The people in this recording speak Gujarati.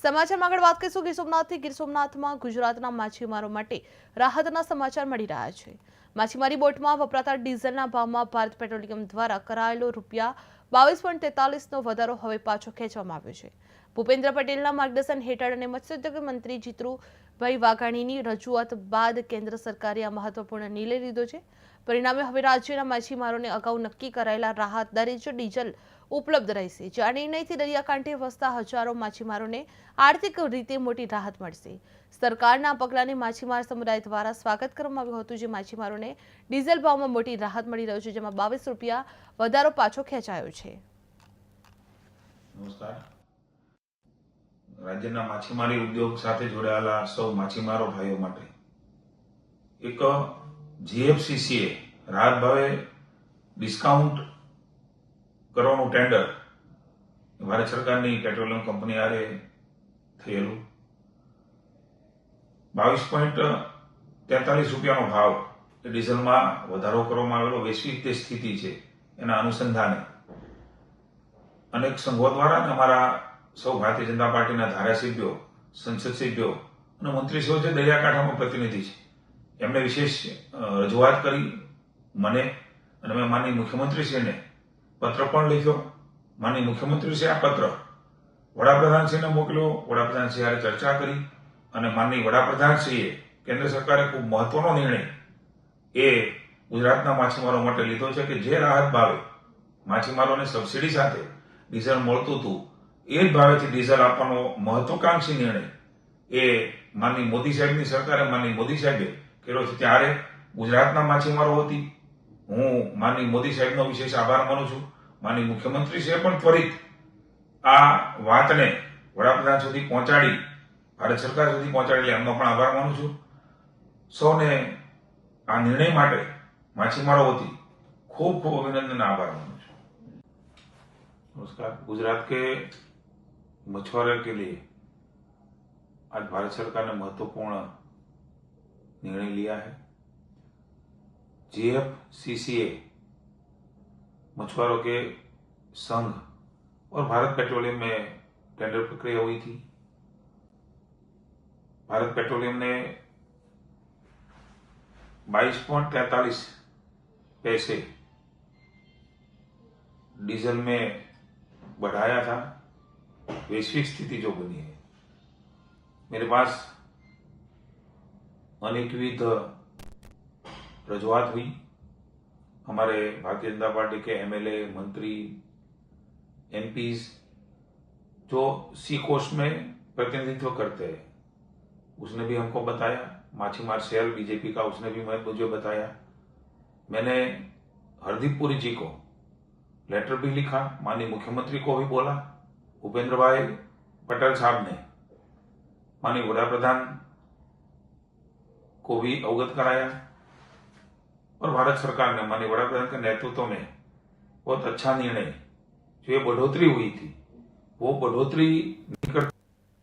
સમાચારમાં આગળ વાત કરીશું ગીર સોમનાથથી। ગીર સોમનાથમાં ગુજરાતના માછીમારો માટે રાહતના સમાચાર મળી રહ્યા છે। માછીમારી બોટમાં વપરાતા ડીઝલના ભાવમાં ભારત પેટ્રોલિયમ દ્વારા કરાયેલો ₹22.43નો વધારો હવે પાછો ખેંચવામાં આવ્યો છે। ભૂપેન્દ્ર પટેલના માર્ગદર્શન હેઠળ અને મત્સ્યોદ્યોગ મંત્રી જીતુભાઈ વાઘાણીની રજૂઆત બાદ કેન્દ્ર સરકારે આ મહત્વપૂર્ણ નિર્ણય લીધો છે। પરિણામે હવે રાજ્યના માછીમારોને અગાઉ નક્કી કરાયેલા રાહત દરે જ ડીઝલ ઉપલબ્ધ રહેશે। જે આ નિર્ણયથી દરિયાકાંઠે વસતા હજારો માછીમારોને આર્થિક રીતે મોટી રાહત મળશે। સરકારના આ પગલાંને માછીમાર સમુદાય દ્વારા સ્વાગત કરવામાં આવ્યું હતું। જે માછીમારોને ડીઝલ ભાવમાં મોટી રાહત મળી રહ્યો છે, જેમાં ₹22 વધારો પાછો ખેંચાયો છે। નમસ્કાર। રાજ્યના માછીમારી ઉદ્યોગ સાથે જોડાયેલા સૌ માછીમારો ભાઈઓ માટે એક જીએફસીસીએ રાહત ભાવે ડિસ્કાઉન્ટ કરવાનું ટેન્ડર ભારત સરકારની પેટ્રોલિયમ કંપની આરે થયેલું। ₹22.43નો ભાવ એ ડીઝલમાં વધારો કરવામાં આવેલો વૈશ્વિક જે સ્થિતિ છે એના અનુસંધાને અનેક સંઘો દ્વારા અને અમારા સૌ ભારતીય જનતા પાર્ટીના ધારાસભ્યો, સંસદ સભ્યો અને મંત્રીશ્રીઓ જે દરિયાકાંઠામાં પ્રતિનિધિ છે એમણે વિશેષ રજૂઆત કરી મને, અને મેં માનનીય મુખ્યમંત્રીશ્રીને પત્ર પણ લખ્યો। માનનીય મુખ્યમંત્રીશ્રીએ આ પત્ર વડાપ્રધાનશ્રીને મોકલ્યો। વડાપ્રધાનશ્રી હારે ચર્ચા કરી અને માનનીય વડાપ્રધાનશ્રીએ કેન્દ્ર સરકારે ખૂબ મહત્વનો નિર્ણય એ ગુજરાતના માછીમારો માટે લીધો છે કે જે રાહત ભાવે માછીમારોને સબસિડી સાથે ડીઝલ મળતું હતું એ જ ભાવેથી ડીઝલ આપવાનો મહત્વાકાંક્ષી નિર્ણય એ માનનીય મોદી સાહેબની સરકારે, માનનીય મોદી સાહેબે કર્યો છે। ત્યારે ગુજરાતના માછીમારો વતી હું માનનીય મોદી સાહેબનો વિશેષ આભાર માનું છું। માનનીય મુખ્યમંત્રીશ્રીએ પણ ત્વરિત આ વાતને વડાપ્રધાન સુધી પહોંચાડી, ભારત સરકાર સુધી પહોંચાડી, એમનો પણ આભાર માનું છું। સૌને આ નિર્ણય માટે માછીમારો વતી ખૂબ ખૂબ અભિનંદન, આભાર માનું છું। नमस्कार। गुजरात के मछुआरों के लिए आज भारत सरकार ने महत्वपूर्ण निर्णय लिया है। जीएफसीसीए मछुआरों के संघ और भारत पेट्रोलियम में टेंडर प्रक्रिया हुई थी। भारत पेट्रोलियम ने 22.43 पैसे डीजल में बढ़ाया था। वैश्विक स्थिति जो बनी है, मेरे पास अनेकविध रजूआत हुई। हमारे भारतीय जनता पार्टी के एमएलए, मंत्री, एमपीज जो सी कोस्ट में प्रतिनिधित्व करते हैं उसने भी हमको बताया। माछीमार सेल बीजेपी का उसने भी मुझे बताया। मैंने हरदीप पुरी जी को लेटर भी लिखा, माननीय मुख्यमंत्री को भी बोला, भूपेंद्र भाई पटेल साहब ने माननीय वडाप्रधान को भी अवगत कराया और भारत सरकार ने माननीय वडाप्रधान के नेतृत्व में बहुत अच्छा निर्णय, जो ये बढ़ोतरी हुई थी वो बढ़ोतरी